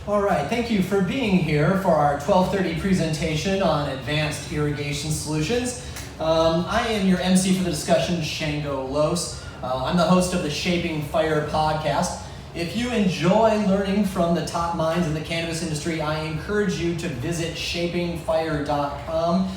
All right, thank you for being here for our 12:30 presentation on advanced irrigation solutions. I am your MC for the discussion, Shango. I'm the host of the Shaping Fire podcast. If you enjoy learning from the top minds in the cannabis industry, I encourage you to visit shapingfire.com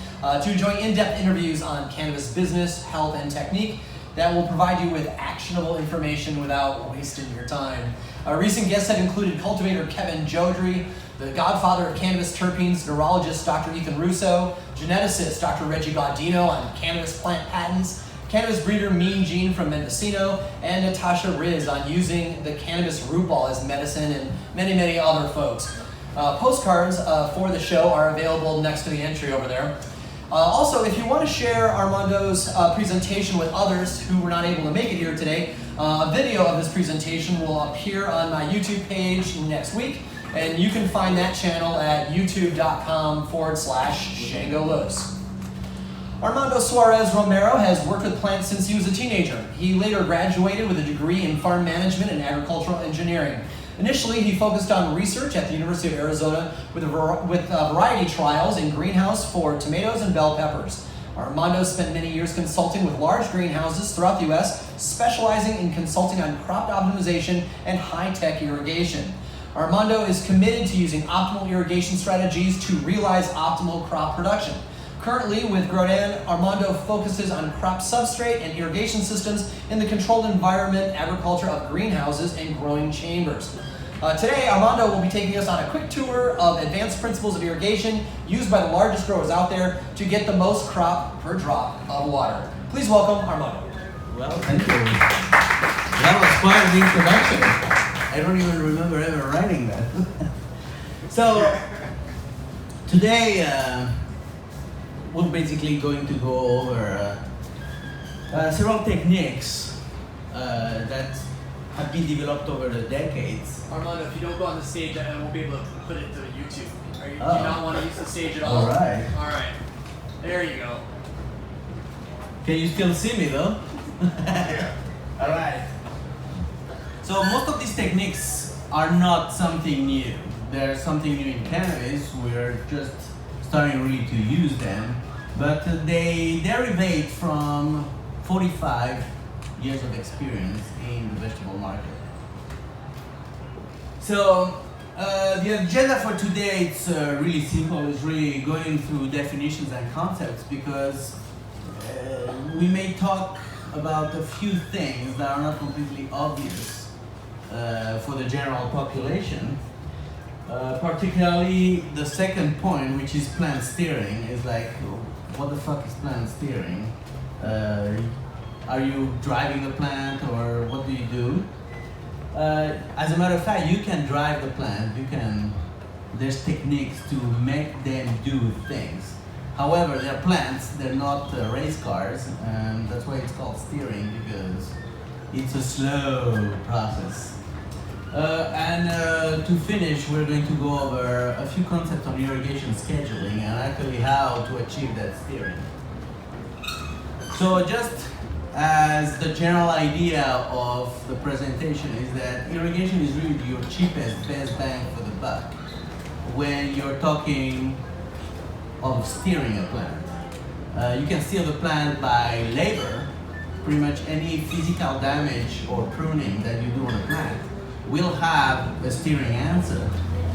to join in-depth interviews on cannabis business, health, and technique that will provide you with actionable information without wasting your time. Our recent guests have included cultivator Kevin Jodry, the godfather of cannabis terpenes, neurologist Dr. Ethan Russo, geneticist Dr. Reggie Gaudino on cannabis plant patents, cannabis breeder Mean Gene from Mendocino, and Natasha Riz on using the cannabis root ball as medicine, and many, many other folks. Postcards for the show are available next to the entry over there. Also, if you want to share Armando's presentation with others who were not able to make it here today, a video of this presentation will appear on my YouTube page next week, and you can find that channel at youtube.com/Shango. Armando Suárez-Romero has worked with plants since he was a teenager. He later graduated with a degree in farm management and agricultural engineering. Initially, he focused on research at the University of Arizona with variety trials in greenhouse for tomatoes and bell peppers. Armando spent many years consulting with large greenhouses throughout the U.S., specializing in consulting on crop optimization and high-tech irrigation. Armando is committed to using optimal irrigation strategies to realize optimal crop production. Currently, with Grodan, Armando focuses on crop substrate and irrigation systems in the controlled environment agriculture of greenhouses and growing chambers. Today, Armando will be taking us on a quick tour of advanced principles of irrigation used by the largest growers out there to get the most crop per drop of water. Please welcome Armando. Well, thank you. That was quite an introduction. I don't even remember ever writing that. So, today, we're basically going to go over several techniques that have been developed over the decades. Armando, if you don't go on the stage, I won't be able to put it to YouTube. Do you not want to use the stage at all? All right. All right. There you go. Can you still see me though? Yeah. All right. So most of these techniques are not something new. They're something new in cannabis. We're just starting really to use them, but they derivate from 45 years of experience in the vegetable market. So the agenda for today, it's really simple. It's really going through definitions and concepts, because we may talk about a few things that are not completely obvious for the general population. Particularly the second point, which is plant steering, is like, what the fuck is plant steering? Are you driving the plant, or what do you do? As a matter of fact, you can drive the plant. There's techniques to make them do things. However, they're plants, they're not race cars, and that's why it's called steering, because it's a slow process. To finish, we're going to go over a few concepts on irrigation scheduling and actually how to achieve that steering. So just as the general idea of the presentation is that irrigation is really your cheapest, best bang for the buck when you're talking of steering a plant. You can steer the plant by labor. Pretty much any physical damage or pruning that you do on a plant will have a steering answer,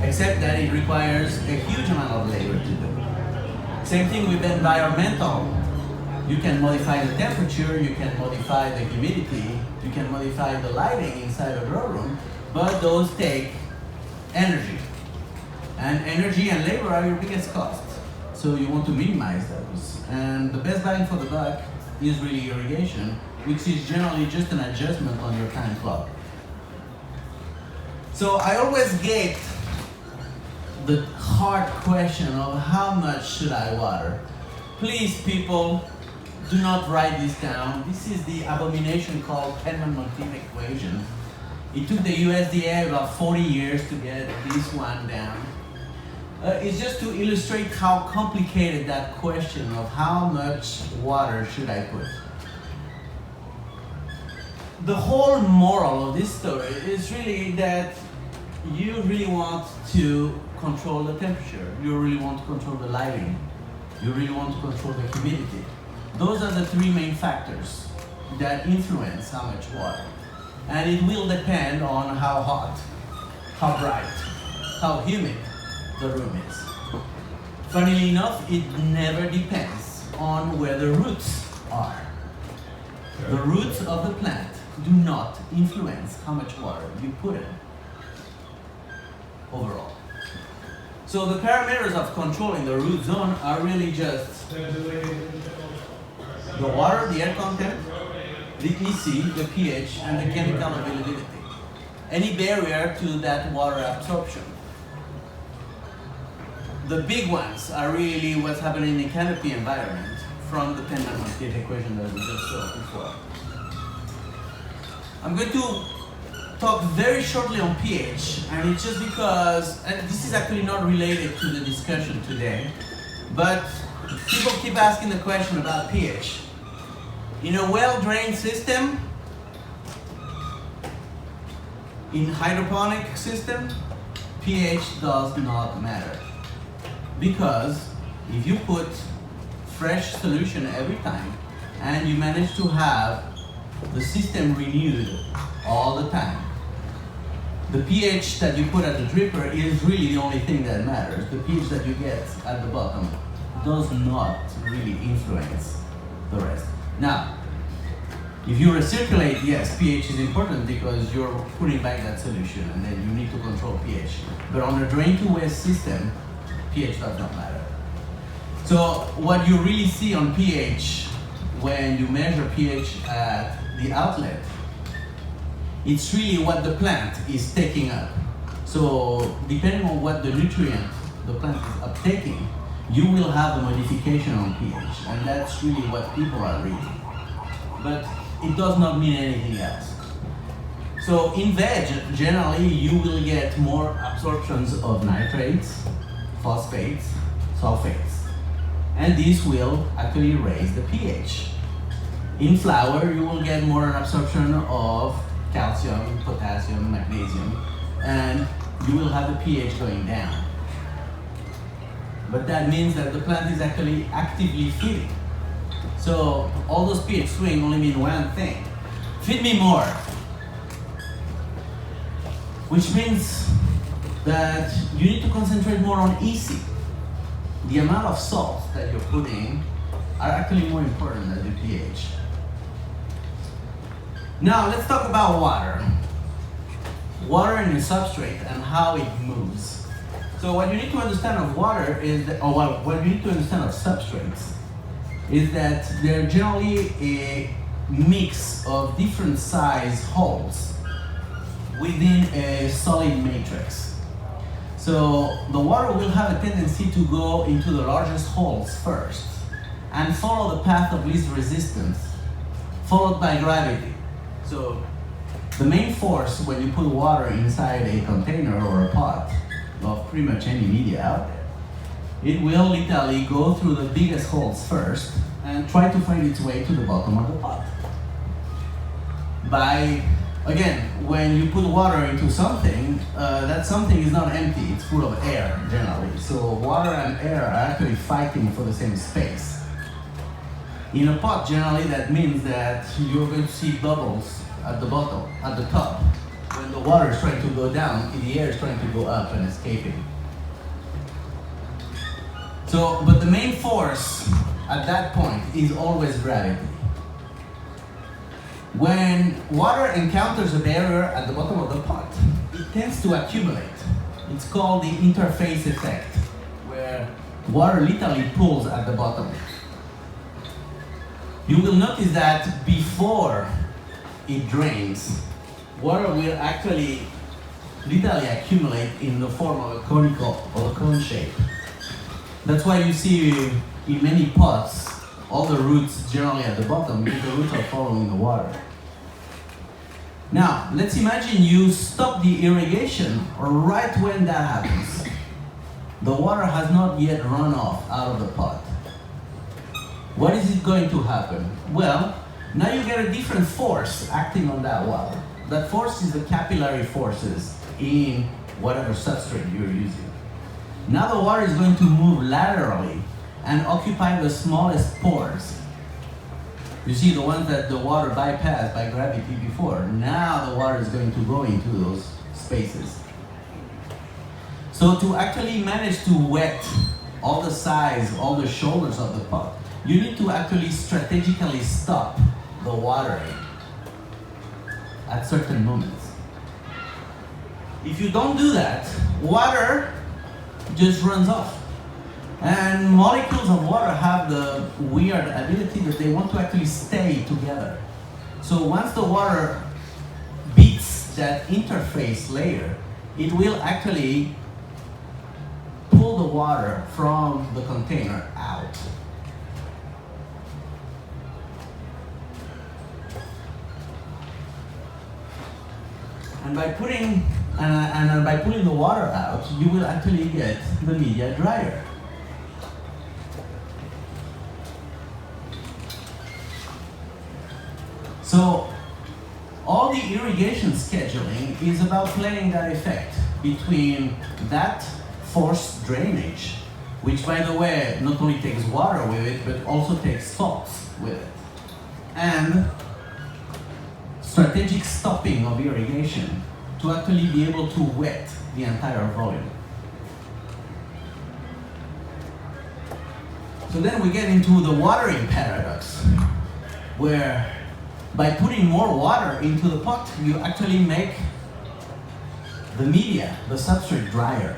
except that it requires a huge amount of labor to do. Same thing with environmental. You can modify the temperature, you can modify the humidity, you can modify the lighting inside a grow room, but those take energy. And energy and labor are your biggest cost. So you want to minimize those. And the best bang for the buck is really irrigation, which is generally just an adjustment on your time clock. So I always get the hard question of how much should I water? Please, people, do not write this down. This is the abomination called Penman-Martin equation. It took the USDA about 40 years to get this one down. It's just to illustrate how complicated that question of how much water should I put. The whole moral of this story is really that you really want to control the temperature. You really want to control the lighting. You really want to control the humidity. Those are the three main factors that influence how much water. And it will depend on how hot, how bright, how humid the room is. Funnily enough, it never depends on where the roots are. The roots of the plant do not influence how much water you put in overall. So the parameters of controlling the root zone are really just the water, the air content, the EC, the pH, and the chemical availability. Any barrier to that water absorption. The big ones are really what's happening in the canopy environment from the Penman-Monteith equation that we just saw before. I'm going to talk very shortly on pH, and it's just because, and this is actually not related to the discussion today, but people keep asking the question about pH. In a well-drained system, in hydroponic system, pH does not matter. Because if you put fresh solution every time and you manage to have the system renewed all the time, the pH that you put at the dripper is really the only thing that matters. The pH that you get at the bottom does not really influence the rest. Now, if you recirculate, yes, pH is important because you're putting back that solution and then you need to control pH. But on a drain to waste system, pH does not matter. So what you really see on pH when you measure pH at the outlet, it's really what the plant is taking up. So depending on what the nutrient the plant is uptaking, you will have a modification on pH, and that's really what people are reading. But it does not mean anything else. So in veg, generally you will get more absorptions of nitrates, phosphates, sulfates, and this will actually raise the pH. In flour, you will get more absorption of calcium, potassium, magnesium, and you will have the pH going down. But that means that the plant is actually actively feeding. So all those pH swings only mean one thing: feed me more. Which means that you need to concentrate more on EC. The amount of salt that you're putting are actually more important than the pH. Now let's talk about water. Water in a substrate and how it moves. So what you need to understand of water is that, what you need to understand of substrates is that they're generally a mix of different size holes within a solid matrix. So the water will have a tendency to go into the largest holes first and follow the path of least resistance, followed by gravity. So the main force when you put water inside a container or a pot of pretty much any media out there, it will literally go through the biggest holes first and try to find its way to the bottom of the pot. Again, when you put water into something, that something is not empty, it's full of air generally. So water and air are actually fighting for the same space. In a pot, generally, that means that you're going to see bubbles at the bottom, at the top. When the water is trying to go down, the air is trying to go up and escaping. So, but the main force at that point is always gravity. When water encounters a barrier at the bottom of the pot, it tends to accumulate. It's called the interface effect, where water literally pulls at the bottom. You will notice that before it drains, water will actually literally accumulate in the form of a conical or a cone shape. That's why you see in many pots all the roots generally at the bottom, because the roots are following the water. Now, let's imagine you stop the irrigation right when that happens. The water has not yet run off out of the pot. What is it going to happen? Well, now you get a different force acting on that water. That force is the capillary forces in whatever substrate you're using. Now the water is going to move laterally and occupy the smallest pores. You see the ones that the water bypassed by gravity before. Now the water is going to go into those spaces. So to actually manage to wet all the sides, all the shoulders of the pot, you need to actually strategically stop the watering at certain moments. If you don't do that, water just runs off. And molecules of water have the weird ability that they want to actually stay together. So once the water beats that interface layer, it will actually pull the water from the container out. And by putting and by pulling the water out, you will actually get the media drier. So all the irrigation scheduling is about playing that effect between that forced drainage, which by the way not only takes water with it but also takes salts with it, and strategic stopping of irrigation to actually be able to wet the entire volume. So then we get into the watering paradox, where by putting more water into the pot, you actually make the media, the substrate, drier.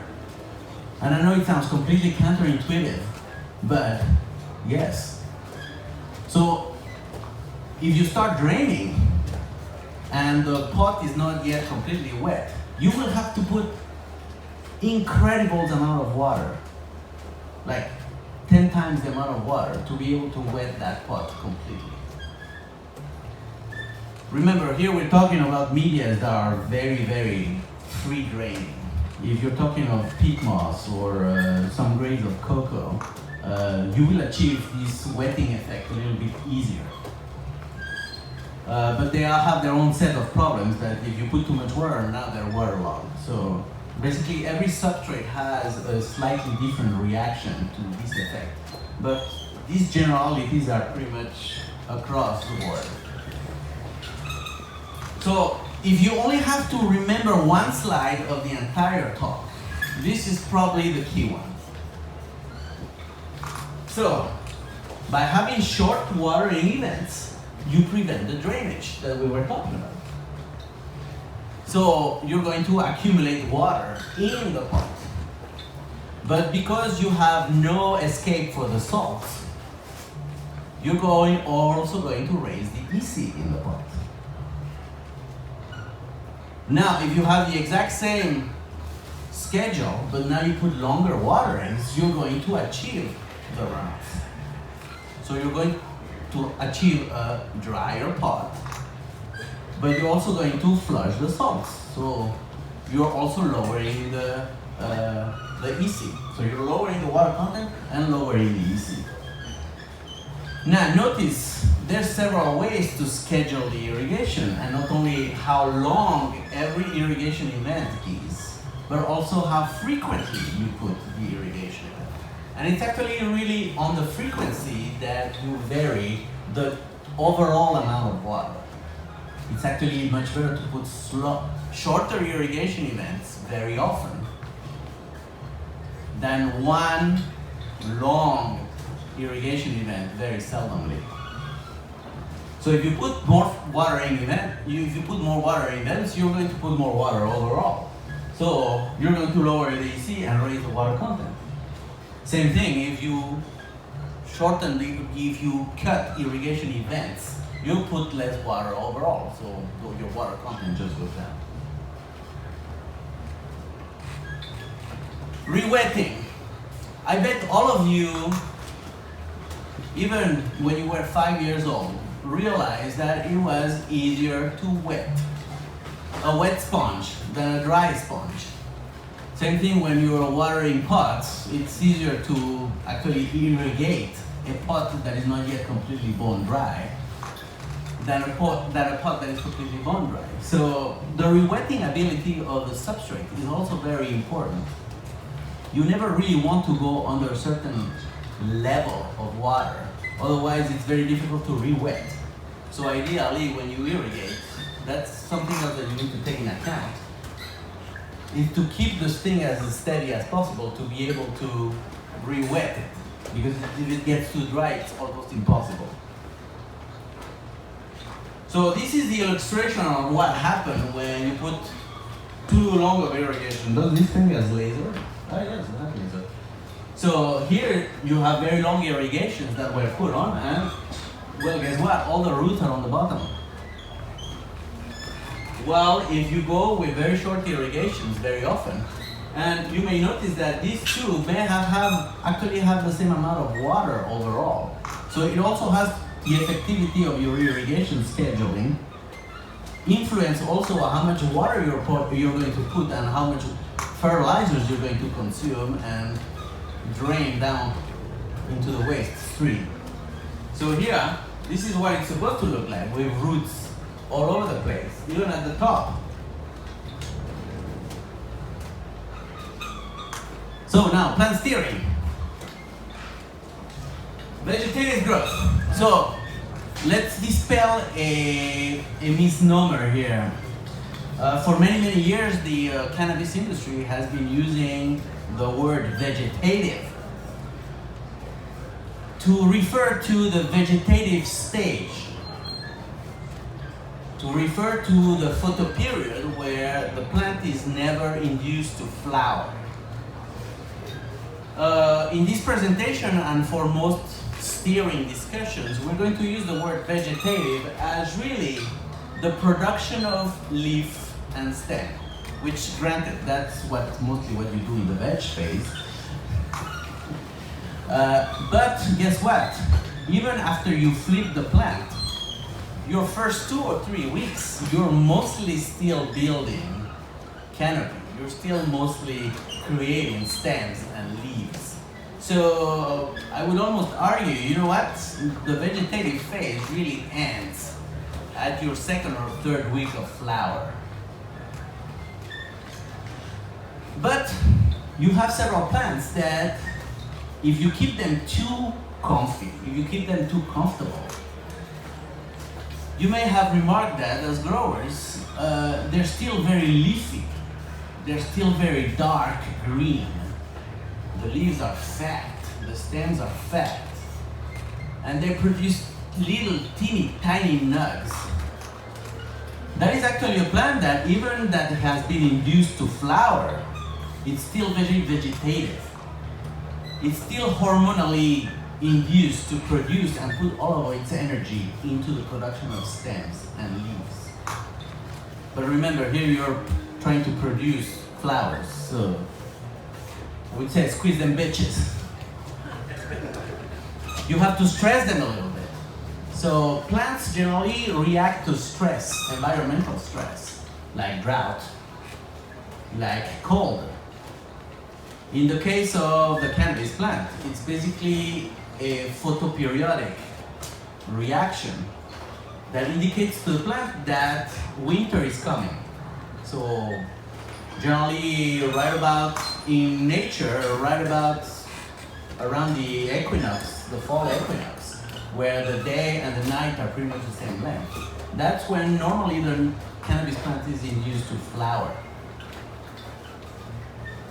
And I know it sounds completely counterintuitive, but yes. So if you start draining and the pot is not yet completely wet, you will have to put incredible amount of water, like 10 times the amount of water, to be able to wet that pot completely. Remember, here we're talking about medias that are very, very free draining. If you're talking of peat moss or some grades of cocoa, you will achieve this wetting effect a little bit easier. But they all have their own set of problems that if you put too much water, now they're waterlogged. So basically every substrate has a slightly different reaction to this effect. But these generalities are pretty much across the board. So if you only have to remember one slide of the entire talk, this is probably the key one. So by having short watering events, you prevent the drainage that we were talking about. So you're going to accumulate water in the pot. But because you have no escape for the salts, you're also going to raise the EC in the pot. Now, if you have the exact same schedule, but now you put longer waterings, you're going to achieve the runoff. So you're going to achieve a drier pot, but you're also going to flush the salts. So you're also lowering the EC. So you're lowering the water content and lowering the EC. Now notice there's several ways to schedule the irrigation, and not only how long every irrigation event is, but also how frequently you put the irrigation event. And it's actually really on the frequency that you vary the overall amount of water. It's actually much better to put shorter irrigation events very often than one long irrigation event very seldomly. So if you put more watering events, you're going to put more water overall. So you're going to lower the EC and raise the water content. Same thing, if you cut irrigation events, you put less water overall, so your water content just goes down. Rewetting. I bet all of you, even when you were 5 years old, realized that it was easier to wet a wet sponge than a dry sponge. Same thing when you're watering pots, it's easier to actually irrigate a pot that is not yet completely bone dry than a pot that is completely bone dry. So the rewetting ability of the substrate is also very important. You never really want to go under a certain level of water, otherwise it's very difficult to re-wet. So ideally, when you irrigate, that's something else that you need to take in account, is to keep the sting as steady as possible to be able to re-wet it, because if it gets too dry, it's almost impossible. So this is the illustration of what happened when you put too long of irrigation. Does this thing has laser? Oh yes, it has laser. So here you have very long irrigations that were put on, and well, guess what? All the roots are on the bottom. Well, if you go with very short irrigations very often, and you may notice that these two may actually have the same amount of water overall. So it also has the effectivity of your irrigation scheduling, influence also how much water you're going to put and how much fertilizers you're going to consume and drain down into the waste stream. So here, this is what it's supposed to look like, with roots all over the place, even at the top. So now, plant steering. Vegetative growth. So let's dispel a misnomer here. For many years, the cannabis industry has been using the word vegetative to refer to the vegetative stage, to refer to the photoperiod where the plant is never induced to flower. In this presentation and for most steering discussions, we're going to use the word vegetative as really the production of leaf and stem, which granted, that's mostly what you do in the veg phase. But guess what? Even after you flip the plant, your first 2 or 3 weeks, you're mostly still building canopy. You're still mostly creating stems and leaves. So I would almost argue, you know what? The vegetative phase really ends at your 2nd or 3rd week of flower. But you have several plants that if you keep them too comfy, if you keep them too comfortable, you may have remarked that as growers, they're still very leafy. They're still very dark green. The leaves are fat, the stems are fat, and they produce little teeny tiny nugs. That is actually a plant that even that has been induced to flower, it's still very vegetative. It's still hormonally induced to produce and put all of its energy into the production of stems and leaves. But remember, here you're trying to produce flowers, so I would say squeeze them bitches. You have to stress them a little bit. So plants generally react to stress, environmental stress, like drought, like cold. In the case of the cannabis plant, it's basically a photoperiodic reaction that indicates to the plant that winter is coming. So generally, right about in nature, right about around the equinox, the fall equinox, where the day and the night are pretty much the same length, that's when normally the cannabis plant is induced to flower.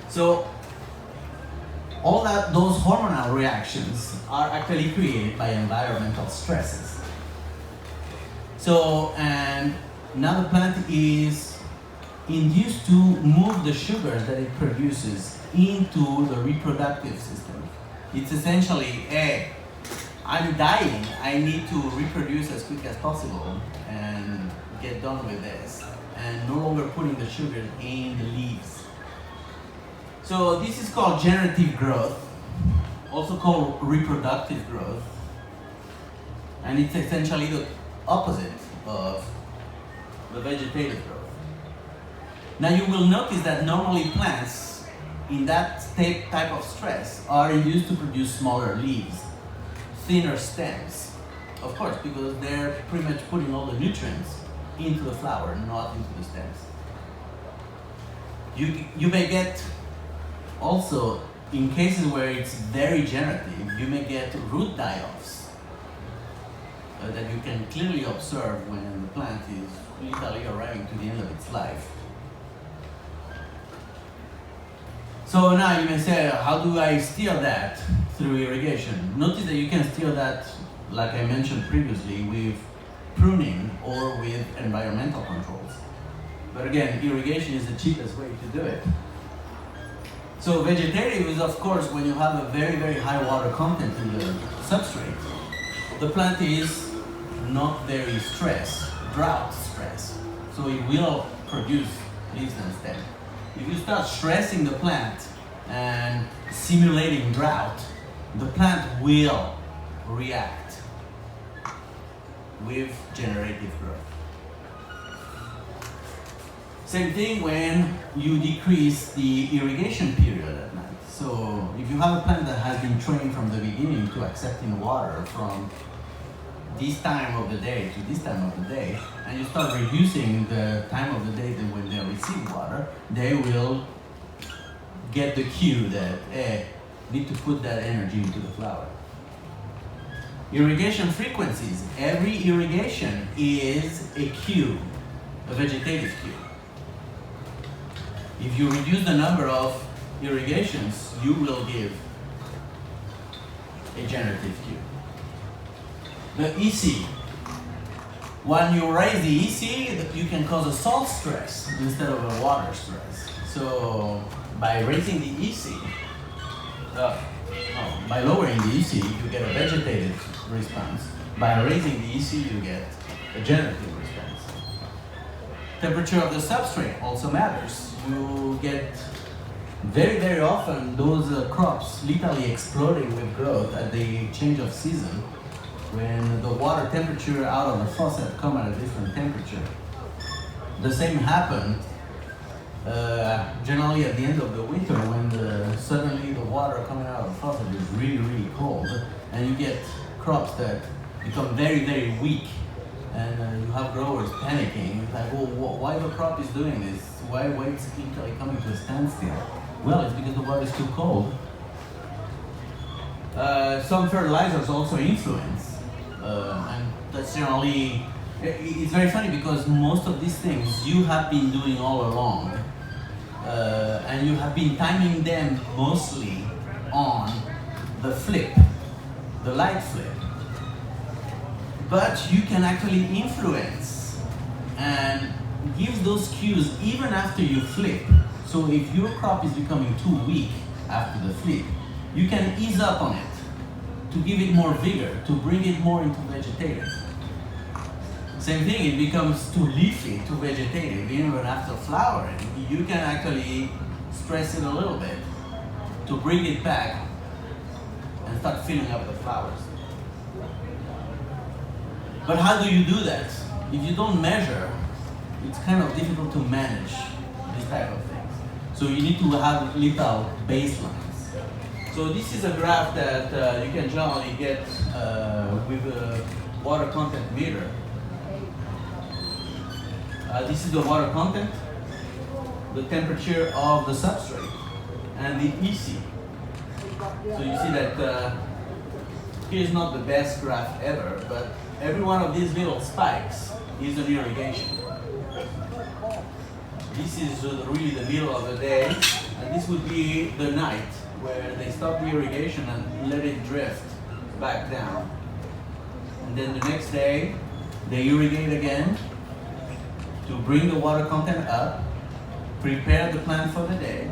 So all those hormonal reactions are actually created by environmental stresses. So, and now the plant is induced to move the sugars that it produces into the reproductive system. It's essentially, hey, I'm dying, I need to reproduce as quick as possible and get done with this, and no longer putting the sugars in the leaves. So this is called generative growth, also called reproductive growth, and it's essentially the opposite of the vegetative growth. Now you will notice that normally plants in that type of stress are induced to produce smaller leaves, thinner stems, of course, because they're pretty much putting all the nutrients into the flower, not into the stems. You may get also, in cases where it's very generative, you may get root die-offs that you can clearly observe when the plant is literally arriving to the end of its life. So now you may say, how do I steer that through irrigation? Notice that you can steer that, like I mentioned previously, with pruning or with environmental controls. But again, irrigation is the cheapest way to do it. So vegetative is, of course, when you have a very, very high water content in the substrate. The plant is not very stressed, drought stress. So it will produce leaves and stem. If you start stressing the plant and simulating drought, the plant will react with generative growth. Same thing when you decrease the irrigation period at night. So if you have a plant that has been trained from the beginning to accepting water from this time of the day to this time of the day, and you start reducing the time of the day when they receive water, they will get the cue that, need to put that energy into the flower. Irrigation frequencies. Every irrigation is a cue, a vegetative cue. If you reduce the number of irrigations, you will give a generative cue. The EC. When you raise the EC, you can cause a salt stress instead of a water stress. So by raising the EC, by lowering the EC, you get a vegetative response. By raising the EC, you get a generative response. Temperature of the substrate also matters. You get very, very often those crops literally exploding with growth at the change of season, when the water temperature out of the faucet come at a different temperature. The same happened generally at the end of the winter, when suddenly the water coming out of the faucet is really, really cold, and you get crops that become very, very weak, and you have growers panicking. It's like, well, why the crop is doing this? Why it's literally coming to a standstill? Well, it's because the water is too cold. Some fertilizers also influence, and that's generally, it's very funny because most of these things you have been doing all along, and you have been timing them mostly on the flip, the light flip. But you can actually influence and give those cues even after you flip. So if your crop is becoming too weak after the flip, you can ease up on it to give it more vigor, to bring it more into vegetative. Same thing, it becomes too leafy, too vegetative, even after flowering. You can actually stress it a little bit to bring it back and start filling up the flowers. But how do you do that? If you don't measure, it's kind of difficult to manage this type of things. So you need to have little baselines. So this is a graph that you can generally get with a water content meter. This is the water content, the temperature of the substrate, and the EC. So you see that here's not the best graph ever, but every one of these little spikes is an irrigation. This is really the middle of the day, and this would be the night where they stop the irrigation and let it drift back down. And then the next day, they irrigate again to bring the water content up, prepare the plant for the day,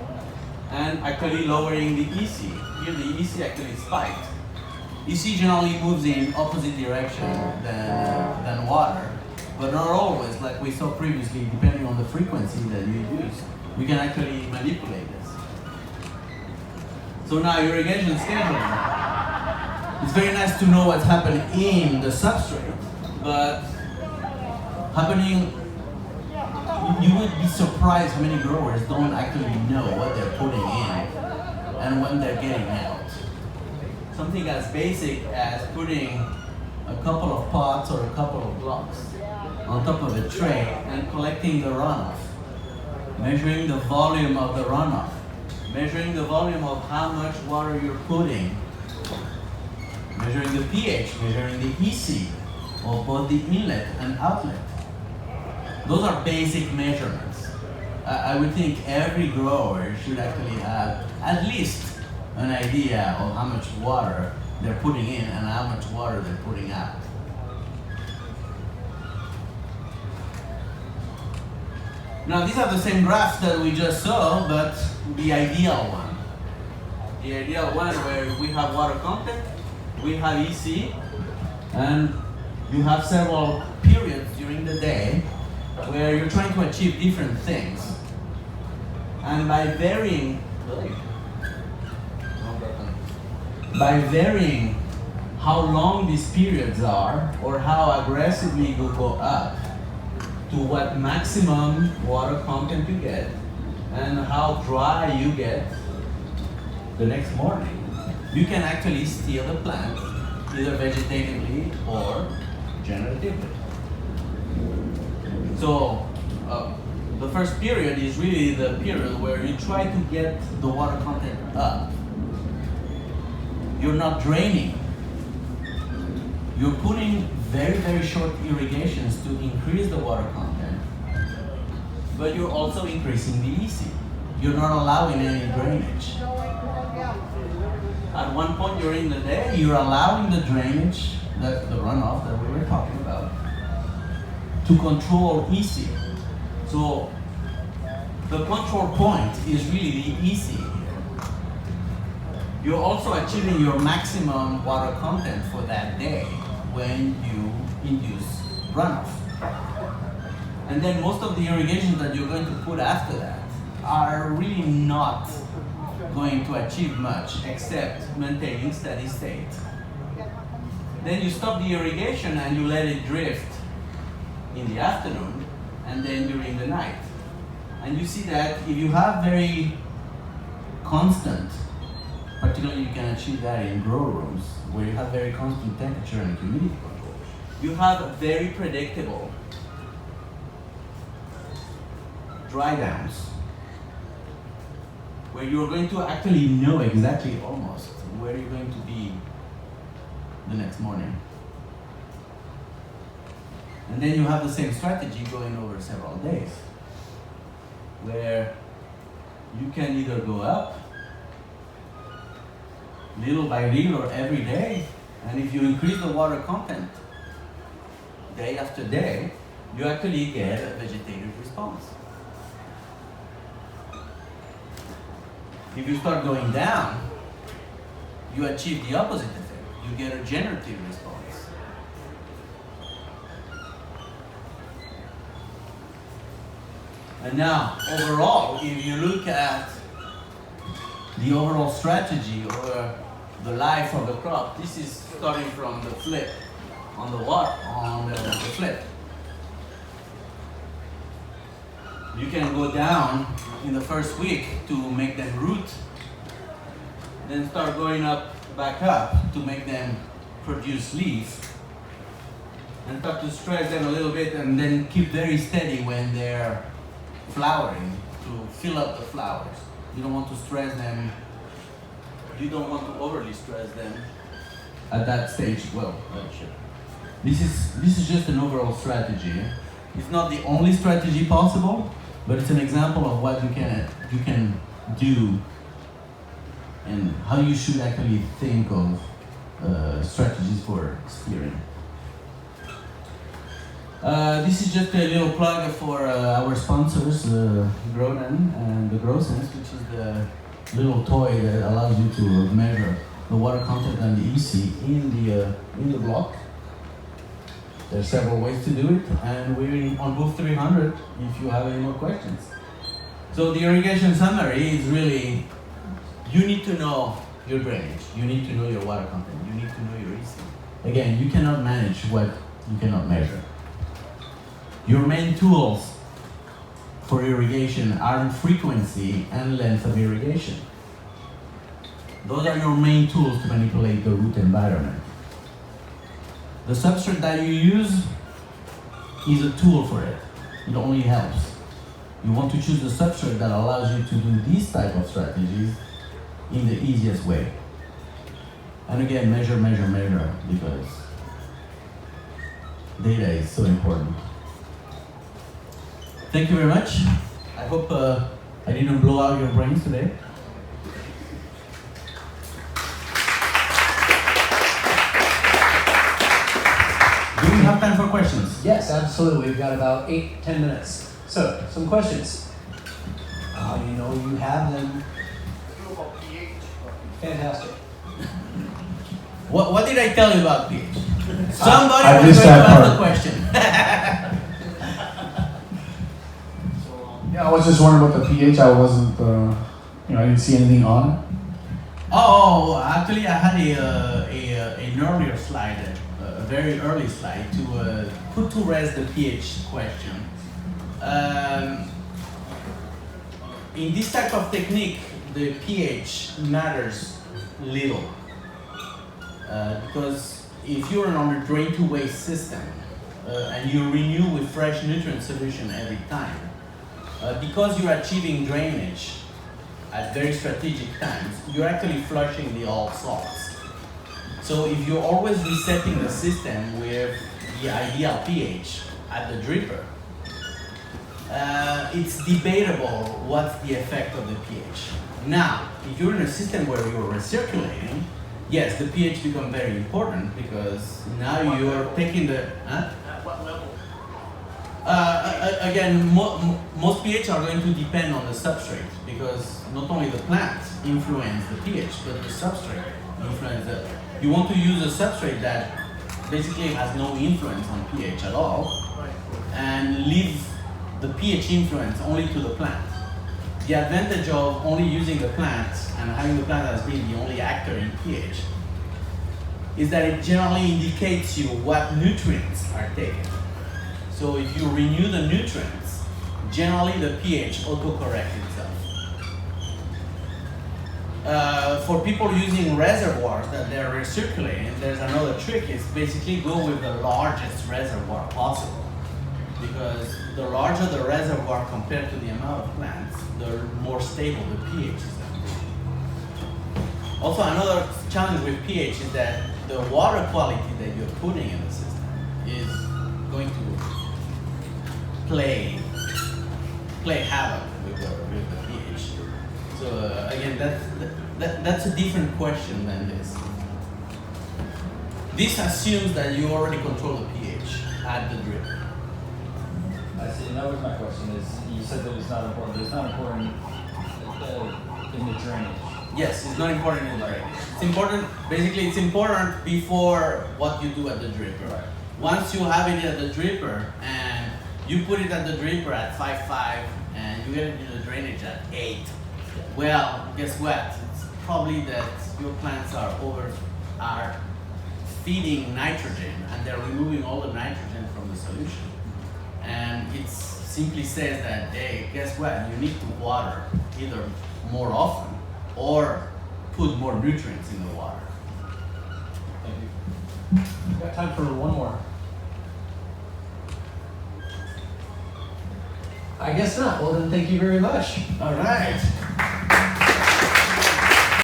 and actually lowering the EC. Here the EC actually spiked. EC generally moves in opposite direction than water, but not always, like we saw previously, depending on the frequency that you use. We can actually manipulate this. So now irrigation scheduling. It's very nice to know what's happening in the substrate, but happening, you would be surprised how many growers don't actually know what they're putting in and when they're getting out. Something as basic as putting a couple of pots or a couple of blocks on top of a tray and collecting the runoff, measuring the volume of the runoff, measuring the volume of how much water you're putting, measuring the pH, measuring the EC of both the inlet and outlet. Those are basic measurements. I would think every grower should actually have at least an idea of how much water they're putting in and how much water they're putting out. Now these are the same graphs that we just saw, but the ideal one. The ideal one where we have water content, we have EC, and you have several periods during the day where you're trying to achieve different things. And by varying how long these periods are, or how aggressively you go up to what maximum water content you get, and how dry you get the next morning, you can actually steer the plant either vegetatively or generatively. So the first period is really the period where you try to get the water content up. You're not draining. You're putting very, very short irrigations to increase the water content, but you're also increasing the EC. You're not allowing any drainage. At one point during the day, you're allowing the drainage, the runoff that we were talking about, to control EC. So the control point is really the EC here. You're also achieving your maximum water content for that day when you induce runoff. And then most of the irrigations that you're going to put after that are really not going to achieve much except maintaining steady state. Then you stop the irrigation and you let it drift in the afternoon and then during the night. And you see that if you have very constant, particularly you can achieve that in grow rooms where you have very constant temperature and humidity control, you have very predictable dry downs where you're going to actually know exactly almost where you're going to be the next morning. And then you have the same strategy going over several days, where you can either go up little by little or every day, and if you increase the water content day after day, you actually get a vegetative response. If you start going down, you achieve the opposite effect. You get a generative response. And now, overall, if you look at the overall strategy or the life of the crop, this is starting from the flip on the water, on the flip. You can go down in the first week to make them root, then start going back up to make them produce leaves, and start to stress them a little bit, and then keep very steady when they're flowering to fill up the flowers. You don't want to stress them. You don't want to overly stress them at that stage. Well, this is just an overall strategy. It's not the only strategy possible, but it's an example of what you can do and how you should actually think of strategies for steering. This is just a little plug for our sponsors, Gronan and the Growsense, which is the little toy that allows you to measure the water content and the EC in the block. There's several ways to do it, and we're on booth 300 if you have any more questions. So the irrigation summary is really, you need to know your drainage, you need to know your water content, you need to know your EC. Again, you cannot manage what you cannot measure. Your main tools for irrigation are frequency and length of irrigation. Those are your main tools to manipulate the root environment. The substrate that you use is a tool for it. It only helps. You want to choose the substrate that allows you to do these type of strategies in the easiest way. And again, measure, because data is so important. Thank you very much. I hope I didn't blow out your brains today. Do we have time for questions? Yes, absolutely. We've got about 8-10 minutes. So, some questions. You know you have them. Fantastic. What did I tell you about pH? Somebody I was missed going to that ask part. the question. Yeah, I was just wondering about the pH. I wasn't, I didn't see anything on it. Oh, actually, I had an earlier slide, a very early slide, to put to rest the pH question. In this type of technique, the pH matters little. Because if you're on a drain-to-waste system and you renew with fresh nutrient solution every time, because you're achieving drainage at very strategic times, you're actually flushing the old salts. So if you're always resetting the system with the ideal pH at the dripper, it's debatable what's the effect of the pH. Now, if you're in a system where you're recirculating, yes, the pH becomes very important because now you're taking the... At what level? Again, most pH are going to depend on the substrate because not only the plants influence the pH, but the substrate influence it. You want to use a substrate that basically has no influence on pH at all and leave the pH influence only to the plant. The advantage of only using the plant and having the plant as being the only actor in pH is that it generally indicates you what nutrients are taken. So if you renew the nutrients, generally the pH autocorrects itself. For people using reservoirs that they're recirculating, there's another trick, is basically go with the largest reservoir possible. Because the larger the reservoir compared to the amount of plants, the more stable the pH is going to be. Also, another challenge with pH is that the water quality that you're putting in the system is going to play havoc with the pH. So again, that's a different question than this. This assumes that you already control the pH at the drip. I see, and that was my question, is you said that it's not important, but it's not important in the drainage. Yes, it's not important in the drainage. It's important, basically it's important before what you do at the dripper. Right. Once you have it at the dripper and you put it at the dripper at 5.5 and you get it in the drainage at 8, well, guess what? It's probably that your plants are feeding nitrogen and they're removing all the nitrogen from the solution. And it simply says that, hey, guess what? You need to water either more often or put more nutrients in the water. Thank you. We've got time for one more. I guess not. Well, then thank you very much. All right.